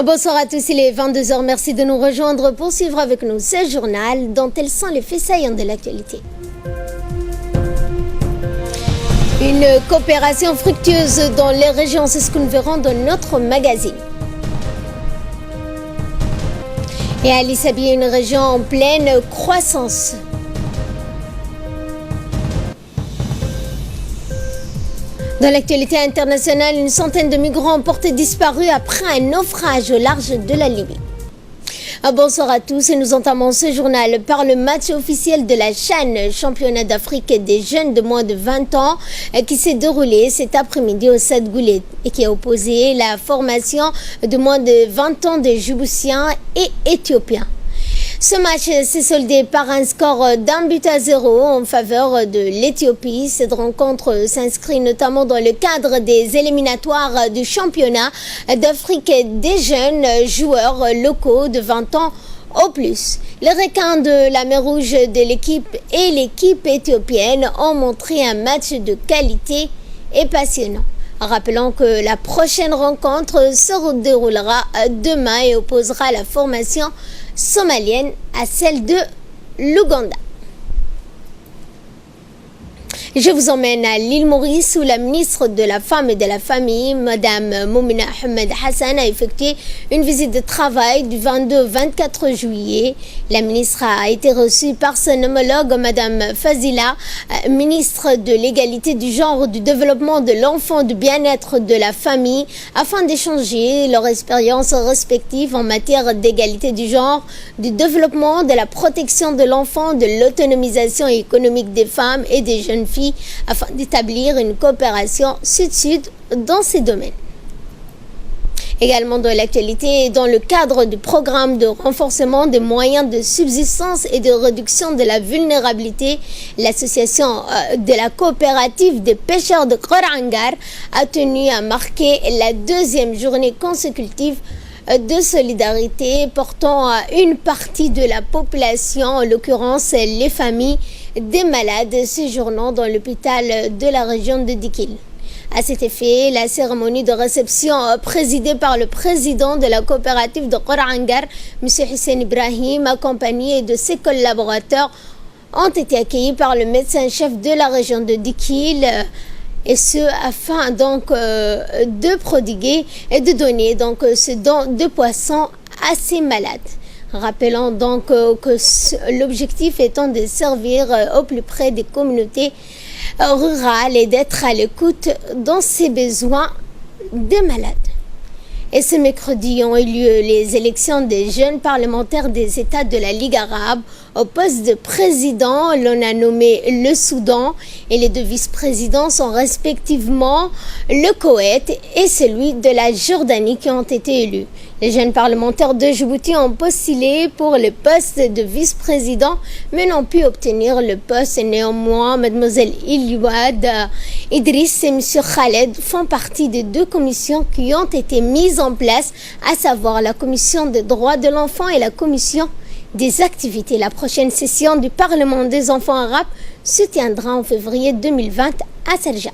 Bonsoir à tous, il est 22h. Merci de nous rejoindre pour suivre avec nous ce journal dont elles sont les faits saillants de l'actualité. Une coopération fructueuse dans les régions, c'est ce que nous verrons dans notre magazine. Et Ali Sabi, une région en pleine croissance. Dans l'actualité internationale, une centaine de migrants portés disparus après un naufrage au large de la Libye. Bonsoir à tous et nous entamons ce journal par le match officiel de la CHAN, championnat d'Afrique des jeunes de moins de 20 ans, qui s'est déroulé cet après-midi au Stade Goulet et qui a opposé la formation de moins de 20 ans de Djiboutiens et Éthiopiens. Ce match s'est soldé par un score d'1-0 en faveur de l'Éthiopie. Cette rencontre s'inscrit notamment dans le cadre des éliminatoires du championnat d'Afrique des jeunes joueurs locaux de 20 ans au plus. Les requins de la mer Rouge de l'équipe et l'équipe éthiopienne ont montré un match de qualité et passionnant. Rappelons que la prochaine rencontre se déroulera demain et opposera la formation somalienne à celle de l'Ouganda. Je vous emmène à l'île Maurice où la ministre de la Femme et de la Famille, Madame Moumina Ahmed Hassan, a effectué une visite de travail du 22 au 24 juillet. La ministre a été reçue par son homologue, Madame Fazila, ministre de l'égalité du genre, du développement de l'enfant, du bien-être de la famille, afin d'échanger leurs expériences respectives en matière d'égalité du genre, du développement, de la protection de l'enfant, de l'autonomisation économique des femmes et des jeunes filles, afin d'établir une coopération sud-sud dans ces domaines. Également dans l'actualité, dans le cadre du programme de renforcement des moyens de subsistance et de réduction de la vulnérabilité, l'association de la coopérative des pêcheurs de Korangar a tenu à marquer la deuxième journée consécutive de solidarité portant à une partie de la population, en l'occurrence les familles des malades séjournant dans l'hôpital de la région de Dikil. À cet effet, la cérémonie de réception présidée par le président de la coopérative de Korangar, M. Hussein Ibrahim, accompagné de ses collaborateurs, ont été accueillis par le médecin-chef de la région de Dikil, et ce afin donc de prodiguer et de donner donc ce don de poissons à ces malades. Rappelons donc que l'objectif étant de servir au plus près des communautés rurales et d'être à l'écoute dans ces besoins des malades. Et ce mercredi ont eu lieu les élections des jeunes parlementaires des États de la Ligue arabe. Au poste de président, l'on a nommé le Soudan et les deux vice-présidents sont respectivement le Koweït et celui de la Jordanie qui ont été élus. Les jeunes parlementaires de Djibouti ont postulé pour le poste de vice-président mais n'ont pu obtenir le poste. Néanmoins, Mademoiselle Iliouad Idriss et M. Khaled font partie des deux commissions qui ont été mises en place, à savoir la commission des droits de l'enfant et la commission des activités. La prochaine session du Parlement des enfants arabes se tiendra en février 2020 à Serja.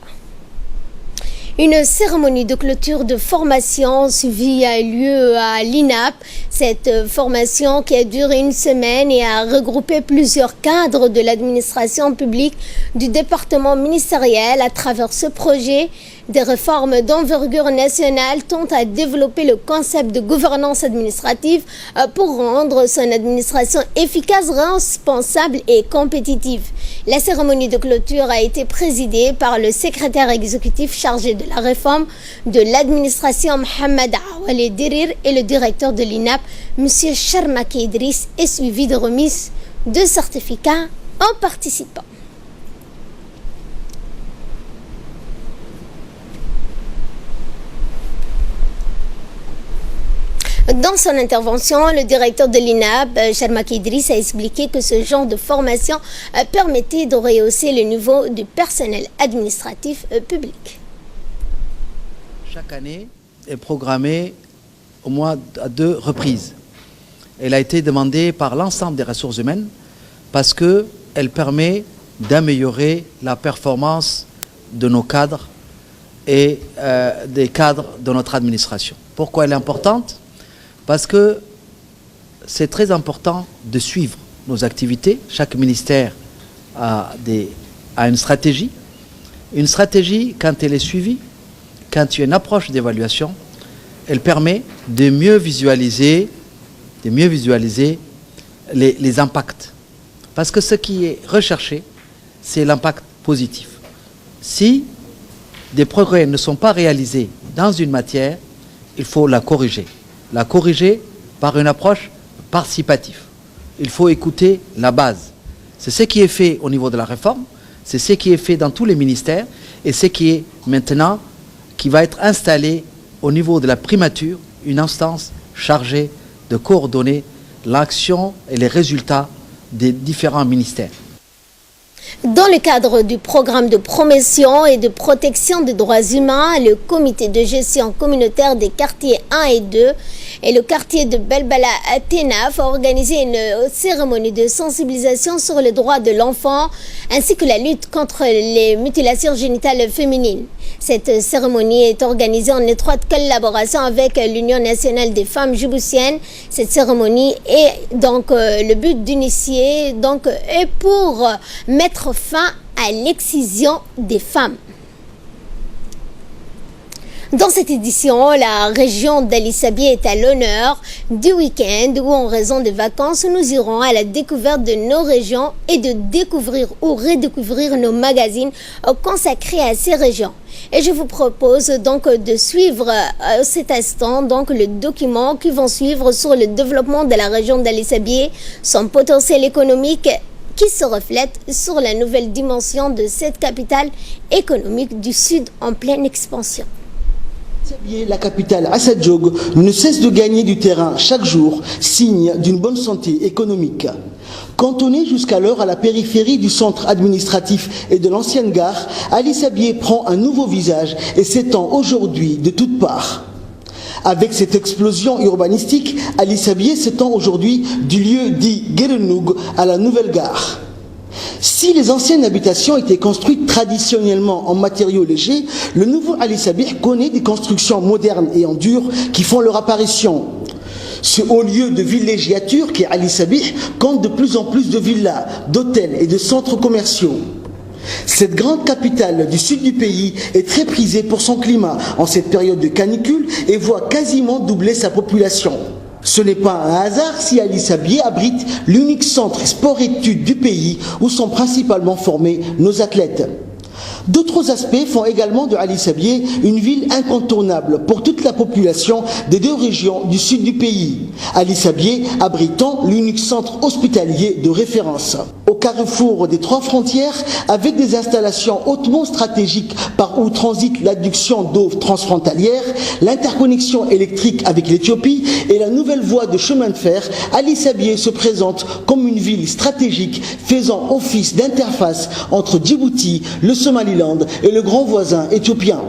Une cérémonie de clôture de formation suivie a lieu à l'INAP. Cette formation qui a duré une semaine et a regroupé plusieurs cadres de l'administration publique du département ministériel. À travers ce projet, des réformes d'envergure nationale tentent à développer le concept de gouvernance administrative pour rendre son administration efficace, responsable et compétitive. La cérémonie de clôture a été présidée par le secrétaire exécutif chargé de la réforme de l'administration, Mohamed Awali Dirir, et le directeur de l'INAP, M. Sharmaki Idriss, et suivi de remise de certificats aux participants. Dans son intervention, le directeur de l'INAP, Sharmaki Idriss, a expliqué que ce genre de formation permettait de rehausser le niveau du personnel administratif public. Chaque année est programmée au moins à 2 reprises. Elle a été demandée par l'ensemble des ressources humaines parce qu'elle permet d'améliorer la performance de nos cadres et des cadres de notre administration. Pourquoi elle est importante ? parce que c'est très important de suivre nos activités. Chaque ministère a une stratégie. Une stratégie, quand elle est suivie, quand il y a une approche d'évaluation, elle permet de mieux visualiser les impacts. Parce que ce qui est recherché, c'est l'impact positif. Si des progrès ne sont pas réalisés dans une matière, il faut la corriger. La corriger par une approche participative. Il faut écouter la base. C'est ce qui est fait au niveau de la réforme, c'est ce qui est fait dans tous les ministères et ce qui est maintenant, qui va être installé au niveau de la primature, une instance chargée de coordonner l'action et les résultats des différents ministères. Dans le cadre du programme de promotion et de protection des droits humains, le comité de gestion communautaire des quartiers 1 et 2 et le quartier de Belbala à Ténaf a organisé une cérémonie de sensibilisation sur les droits de l'enfant ainsi que la lutte contre les mutilations génitales féminines. Cette cérémonie est organisée en étroite collaboration avec l'Union nationale des femmes djiboutiennes. Cette cérémonie est donc le but d'initier est pour mettre fin à l'excision des femmes. Dans cette édition, la région d'Ali Sabieh est à l'honneur du week-end où, en raison des vacances, nous irons à la découverte de nos régions et de découvrir ou redécouvrir nos magazines consacrés à ces régions. Et je vous propose donc de suivre cet instant le document qui vont suivre sur le développement de la région d'Ali Sabieh, son potentiel économique qui se reflète sur la nouvelle dimension de cette capitale économique du Sud en pleine expansion. La capitale Assa Diog ne cesse de gagner du terrain chaque jour, signe d'une bonne santé économique. Cantonnée jusqu'alors à la périphérie du centre administratif et de l'ancienne gare, Ali Sabieh prend un nouveau visage et s'étend aujourd'hui de toutes parts. Avec cette explosion urbanistique, Ali Sabieh s'étend aujourd'hui du lieu dit Guérenoug à la nouvelle gare. Si les anciennes habitations étaient construites traditionnellement en matériaux légers, le nouveau Ali Sabieh connaît des constructions modernes et en dur qui font leur apparition. Ce haut lieu de villégiature qui est Ali Sabieh compte de plus en plus de villas, d'hôtels et de centres commerciaux. Cette grande capitale du sud du pays est très prisée pour son climat en cette période de canicule et voit quasiment doubler sa population. Ce n'est pas un hasard si Ali Sabieh abrite l'unique centre sport-études du pays où sont principalement formés nos athlètes. D'autres aspects font également de Ali Sabieh une ville incontournable pour toute la population des deux régions du sud du pays. Ali Sabieh abritant l'unique centre hospitalier de référence. Au carrefour des trois frontières, avec des installations hautement stratégiques par où transite l'adduction d'eau transfrontalière, l'interconnexion électrique avec l'Éthiopie et la nouvelle voie de chemin de fer, Ali Sabieh se présente comme une ville stratégique faisant office d'interface entre Djibouti, le Somaliland et le grand voisin éthiopien.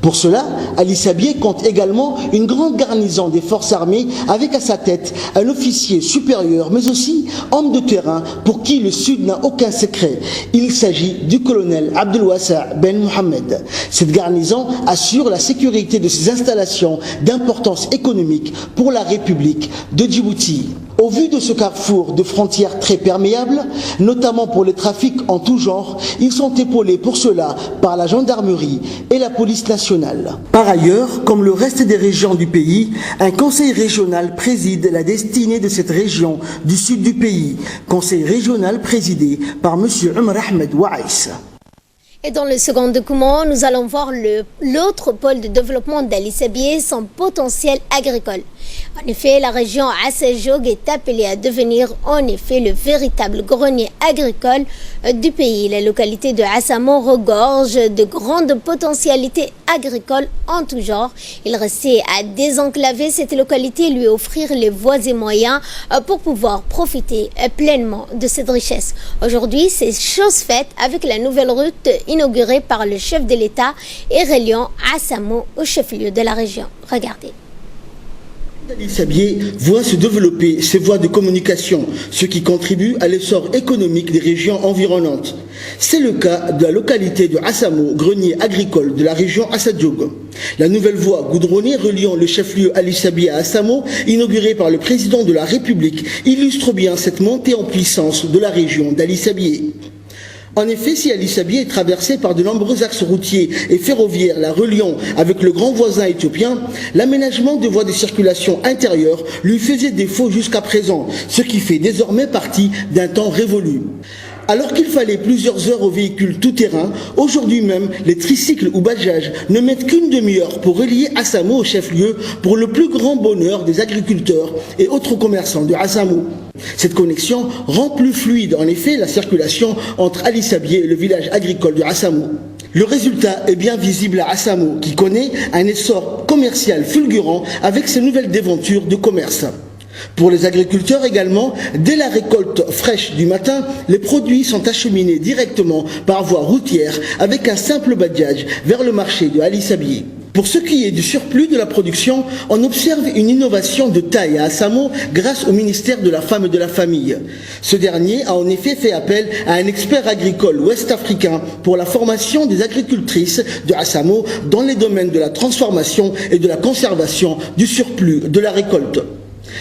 Pour cela, Ali Sabieh compte également une grande garnison des forces armées avec à sa tête un officier supérieur mais aussi homme de terrain pour qui le Sud n'a aucun secret. Il s'agit du colonel Abdelwassa Ben Mohamed. Cette garnison assure la sécurité de ces installations d'importance économique pour la République de Djibouti. Au vu de ce carrefour de frontières très perméable, notamment pour les trafics en tout genre, ils sont épaulés pour cela par la gendarmerie et la police nationale. Par ailleurs, comme le reste des régions du pays, un conseil régional préside la destinée de cette région du sud du pays. Conseil régional présidé par M. Omar Ahmed Waïs. Et dans le second document, nous allons voir l'autre pôle de développement d'Ali Sabieh, son potentiel agricole. En effet, la région Assa Diog est appelée à devenir en effet le véritable grenier agricole du pays. La localité de Assamo regorge de grandes potentialités agricoles en tout genre. Il restait à désenclaver cette localité et lui offrir les voies et moyens pour pouvoir profiter pleinement de cette richesse. Aujourd'hui, c'est chose faite avec la nouvelle route inaugurée par le chef de l'État et reliant Assamo au chef-lieu de la région. Regardez. Ali Sabié voit se développer ses voies de communication, ce qui contribue à l'essor économique des régions environnantes. C'est le cas de la localité de Assamo, grenier agricole de la région Assadjoug. La nouvelle voie goudronnée reliant le chef-lieu Ali Sabié à Assamo, inaugurée par le président de la République, illustre bien cette montée en puissance de la région d'Ali Sabié. En effet, si Ali Sabié est traversé par de nombreux axes routiers et ferroviaires la reliant avec le grand voisin éthiopien, l'aménagement de voies de circulation intérieure lui faisait défaut jusqu'à présent, ce qui fait désormais partie d'un temps révolu. Alors qu'il fallait plusieurs heures aux véhicules tout-terrain, aujourd'hui même, les tricycles ou bajages ne mettent qu'une demi-heure pour relier Assamo au chef-lieu pour le plus grand bonheur des agriculteurs et autres commerçants de Assamo. Cette connexion rend plus fluide en effet la circulation entre Ali Sabié et le village agricole de Assamo. Le résultat est bien visible à Assamo, qui connaît un essor commercial fulgurant avec ses nouvelles déventures de commerce. Pour les agriculteurs également, dès la récolte fraîche du matin, les produits sont acheminés directement par voie routière avec un simple badge vers le marché de Ali Sabié. Pour ce qui est du surplus de la production, on observe une innovation de taille à Assamo grâce au ministère de la Femme et de la Famille. Ce dernier a en effet fait appel à un expert agricole ouest-africain pour la formation des agricultrices de Assamo dans les domaines de la transformation et de la conservation du surplus de la récolte.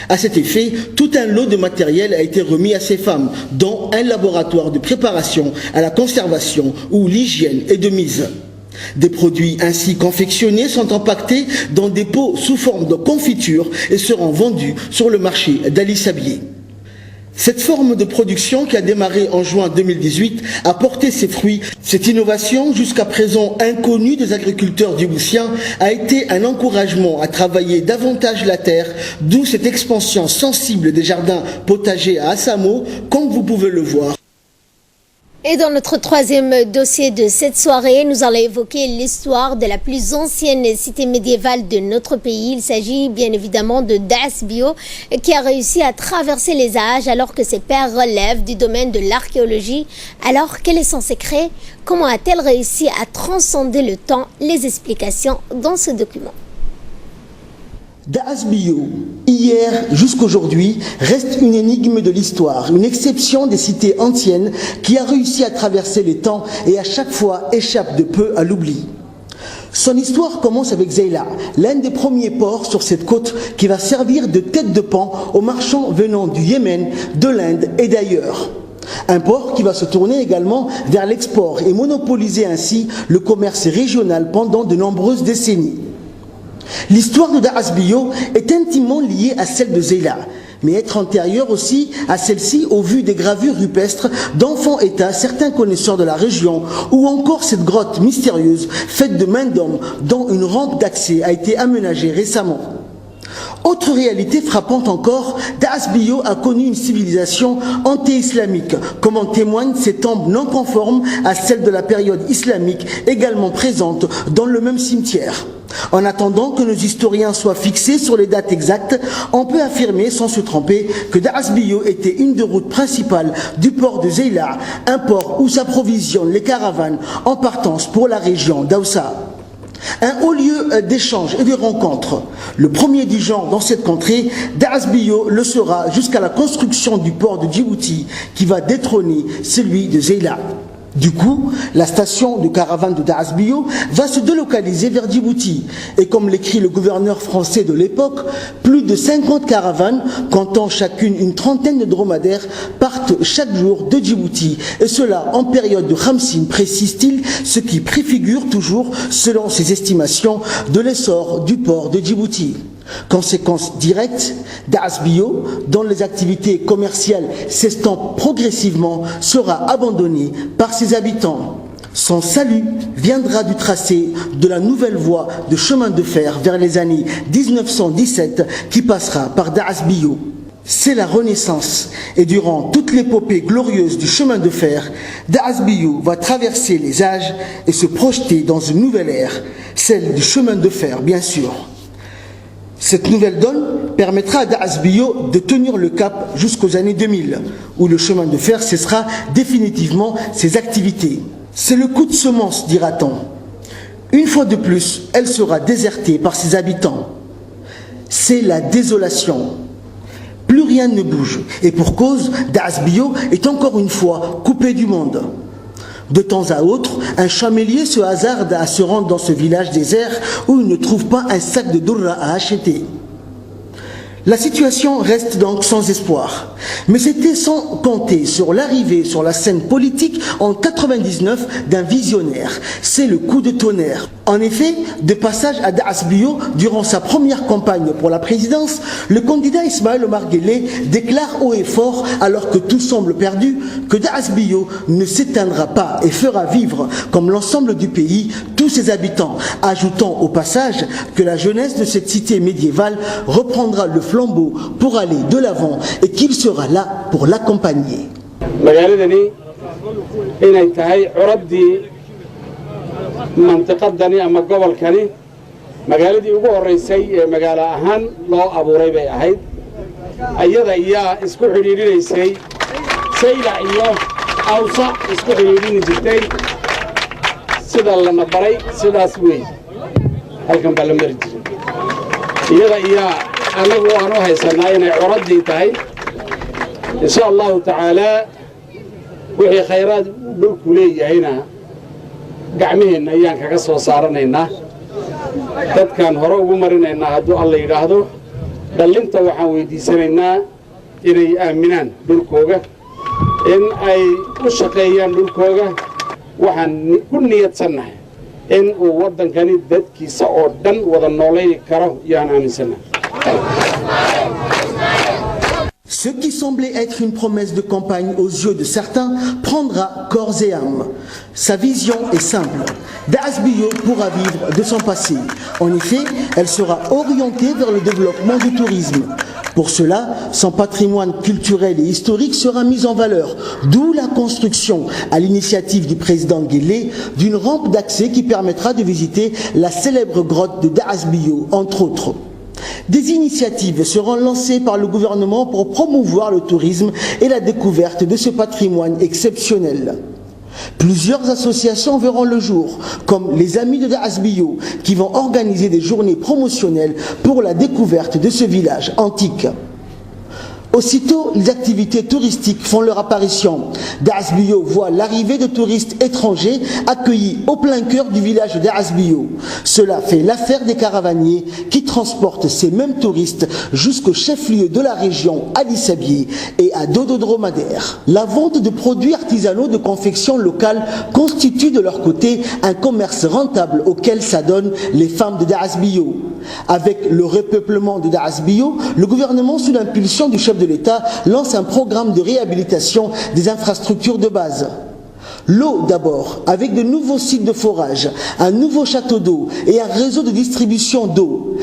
À cet effet, tout un lot de matériel a été remis à ces femmes, dont un laboratoire de préparation à la conservation où l'hygiène est de mise. Des produits ainsi confectionnés sont empaquetés dans des pots sous forme de confiture et seront vendus sur le marché d'Ali Sabié. Cette forme de production qui a démarré en juin 2018 a porté ses fruits. Cette innovation, jusqu'à présent inconnue des agriculteurs djiboutiens, a été un encouragement à travailler davantage la terre, d'où cette expansion sensible des jardins potagers à Assamo, comme vous pouvez le voir. Et dans notre troisième dossier de cette soirée, nous allons évoquer l'histoire de la plus ancienne cité médiévale de notre pays. Il s'agit bien évidemment de Daasbio, qui a réussi à traverser les âges alors que ses pères relèvent du domaine de l'archéologie. Alors, quel est son secret? Comment a-t-elle réussi à transcender le temps? Les explications dans ce document. Daasbio, hier jusqu'aujourd'hui, reste une énigme de l'histoire, une exception des cités anciennes qui a réussi à traverser les temps et à chaque fois échappe de peu à l'oubli. Son histoire commence avec Zeila, l'un des premiers ports sur cette côte qui va servir de tête de pont aux marchands venant du Yémen, de l'Inde et d'ailleurs. Un port qui va se tourner également vers l'export et monopoliser ainsi le commerce régional pendant de nombreuses décennies. L'histoire de Daasbio est intimement liée à celle de Zeila, mais être antérieure aussi à celle-ci au vu des gravures rupestres dont font état certains connaisseurs de la région, ou encore cette grotte mystérieuse faite de main d'homme dont une rampe d'accès a été aménagée récemment. Autre réalité frappante encore, Daasbio a connu une civilisation anté-islamique, comme en témoignent ces tombes non conformes à celles de la période islamique, également présentes dans le même cimetière. En attendant que nos historiens soient fixés sur les dates exactes, on peut affirmer sans se tromper que Daasbio était une des routes principales du port de Zeila, un port où s'approvisionnent les caravanes en partance pour la région d'Aoussa. Un haut lieu d'échange et de rencontres. Le premier du genre dans cette contrée, Daasbio le sera jusqu'à la construction du port de Djibouti qui va détrôner celui de Zeila. Du coup, la station de caravane de Daasbio va se délocaliser vers Djibouti. Et comme l'écrit le gouverneur français de l'époque, plus de 50 caravanes, comptant chacune une trentaine de dromadaires, partent chaque jour de Djibouti. Et cela en période de Khamsin, précise-t-il, ce qui préfigure toujours, selon ses estimations, de l'essor du port de Djibouti. Conséquence directe, Daasbio, dont les activités commerciales s'estompent progressivement, sera abandonné par ses habitants. Son salut viendra du tracé de la nouvelle voie de chemin de fer vers les années 1917 qui passera par Daasbio. C'est la Renaissance et durant toute l'épopée glorieuse du chemin de fer, Daasbio va traverser les âges et se projeter dans une nouvelle ère, celle du chemin de fer bien sûr. Cette nouvelle donne permettra à Daasbio de tenir le cap jusqu'aux années 2000, où le chemin de fer cessera définitivement ses activités. C'est le coup de semence, dira-t-on. Une fois de plus, elle sera désertée par ses habitants. c'est la désolation. Plus rien ne bouge, et pour cause, Daasbio est encore une fois coupé du monde. De temps à autre, un chamelier se hasarde à se rendre dans ce village désert où il ne trouve pas un sac de dourra à acheter. La situation reste donc sans espoir. Mais c'était sans compter sur l'arrivée sur la scène politique en 99 d'un visionnaire. C'est le coup de tonnerre. En effet, de passage à Daasbio durant sa première campagne pour la présidence, le candidat Ismaël Omar Guelleh déclare haut et fort, alors que tout semble perdu, que Daasbio ne s'éteindra pas et fera vivre, comme l'ensemble du pays, tous ses habitants, ajoutant au passage que la jeunesse de cette cité médiévale reprendra le flambeau pour aller de l'avant et qu'il sera là pour l'accompagner. منطقتني أما قبل كني مقالدي ugu horeysay ee magaalo ahaan loo abuuray bay ahayd ayada ayaa isku xiriirinaysay sayla iyo awsa isku xiriirin jirtay sida la nabaray sidaas weey halkan baa la mari jiray iyada ayaa anagu aanu haysanaa inay curadii tahay insha Allah taala wixii khayraad dhulku leeyahayna gacmiheenna ayaan kaga soo saaranaynaa dadkan hore ugu marinaynaa hadduu alla yidhaahdo dhallinta waxaan weydiisanaynaa inay aaminaan dhulkooga in ay u shaqeeyaan dhulkooga waxaan ku niyadsannahay in uu waddankani dadkiisa oo dhan wada noolayni karo yaan aaminsannahay. Ce qui semblait être une promesse de campagne aux yeux de certains prendra corps et âme. Sa vision est simple. Daasbio pourra vivre de son passé. En effet, elle sera orientée vers le développement du tourisme. Pour cela, son patrimoine culturel et historique sera mis en valeur, d'où la construction, à l'initiative du président Guelleh, d'une rampe d'accès qui permettra de visiter la célèbre grotte de Daasbio, entre autres. Des initiatives seront lancées par le gouvernement pour promouvoir le tourisme et la découverte de ce patrimoine exceptionnel. Plusieurs associations verront le jour, comme les Amis de Daasbio, qui vont organiser des journées promotionnelles pour la découverte de ce village antique. Aussitôt, les activités touristiques font leur apparition. Daasbio voit l'arrivée de touristes étrangers accueillis au plein cœur du village de Daasbio. Cela fait l'affaire des caravaniers qui transportent ces mêmes touristes jusqu'au chef-lieu de la région, Ali Sabié, et à dos de dromadaire. La vente de produits artisanaux de confection locale constitue de leur côté un commerce rentable auquel s'adonnent les femmes de Daasbio. Avec le repeuplement de Daasbio, le gouvernement, sous l'impulsion du chef de l'État, lance un programme de réhabilitation des infrastructures de base. L'eau d'abord, avec de nouveaux sites de forage, un nouveau château d'eau et un réseau de distribution d'eau.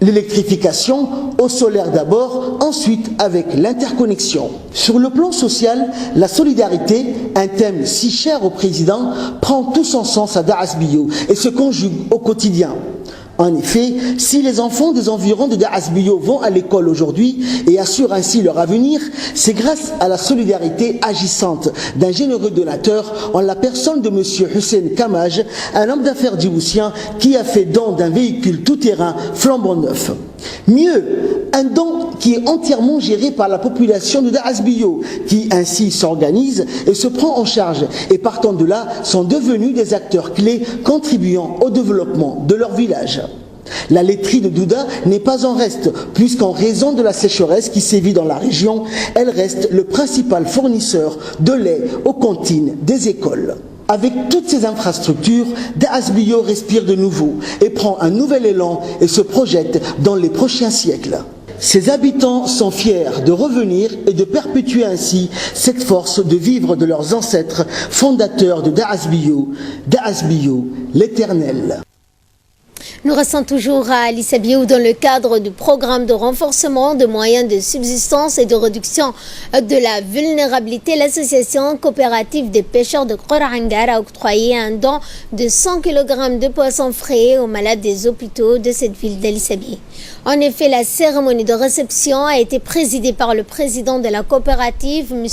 L'électrification, au solaire d'abord, ensuite avec l'interconnexion. Sur le plan social, la solidarité, un thème si cher au président, prend tout son sens à Daasbio et se conjugue au quotidien. En effet, si les enfants des environs de Daasbio vont à l'école aujourd'hui et assurent ainsi leur avenir, c'est grâce à la solidarité agissante d'un généreux donateur en la personne de M. Hussein Kamaj, un homme d'affaires djiboutien qui a fait don d'un véhicule tout-terrain flambant neuf. Mieux, un don qui est entièrement géré par la population de Daasbio, qui ainsi s'organise et se prend en charge, et partant de là, sont devenus des acteurs clés contribuant au développement de leur village. La laiterie de Douda n'est pas en reste, puisqu'en raison de la sécheresse qui sévit dans la région, elle reste le principal fournisseur de lait aux cantines des écoles. Avec toutes ces infrastructures, Daasbio respire de nouveau et prend un nouvel élan et se projette dans les prochains siècles. Ses habitants sont fiers de revenir et de perpétuer ainsi cette force de vivre de leurs ancêtres fondateurs de Daasbio, Daasbio, l'éternel. Nous restons toujours à Ali Sabié dans le cadre du programme de renforcement des moyens de subsistance et de réduction de la vulnérabilité. L'association coopérative des pêcheurs de Khorangar a octroyé un don de 100 kg de poissons frais aux malades des hôpitaux de cette ville d'Ali Sabié. En effet, la cérémonie de réception a été présidée par le président de la coopérative, M.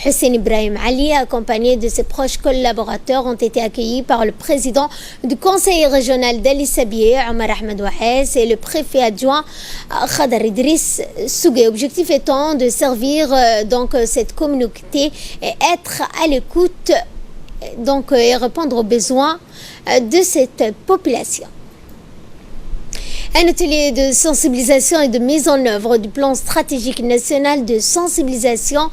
Hussein Ibrahim Ali, accompagné de ses proches collaborateurs, ont été accueillis par le président du conseil régional d'Ali Sabié, Sabié, Omar Ahmed Ouahes et le préfet adjoint Khadar Idriss Sougué. Objectif étant de servir donc cette communauté et être à l'écoute donc et répondre aux besoins de cette population. Un atelier de sensibilisation et de mise en œuvre du plan stratégique national de sensibilisation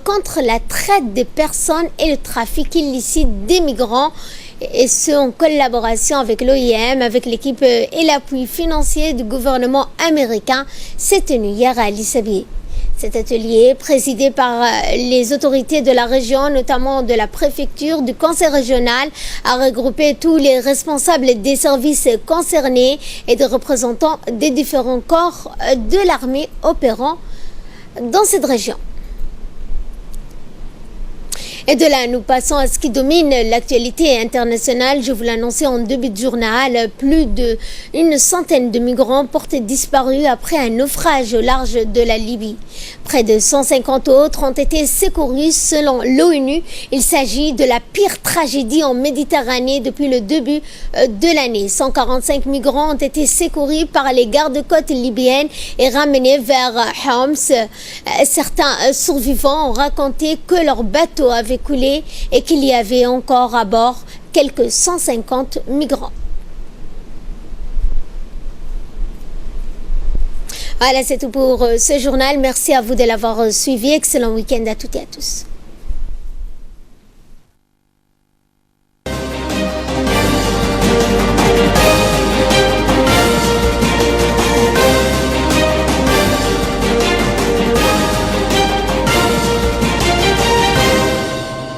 contre la traite des personnes et le trafic illicite des migrants, et ce en collaboration avec l'OIM, avec l'équipe et l'appui financier du gouvernement américain, s'est tenu hier à Ali Sabié. Cet atelier, présidé par les autorités de la région, notamment de la préfecture, du conseil régional, a regroupé tous les responsables des services concernés et des représentants des différents corps de l'armée opérant dans cette région. Et de là, nous passons à ce qui domine l'actualité internationale. Je vous l'annonçais en début de journal, plus d'une centaine de migrants portés disparus après un naufrage au large de la Libye. Près de 150 autres ont été secourus selon l'ONU. Il s'agit de la pire tragédie en Méditerranée depuis le début de l'année. 145 migrants ont été secourus par les gardes-côtes libyennes et ramenés vers Homs. Certains survivants ont raconté que leur bateau avait coulé et qu'il y avait encore à bord quelques 150 migrants. Voilà, c'est tout pour ce journal. Merci à vous de l'avoir suivi. Excellent week-end à toutes et à tous.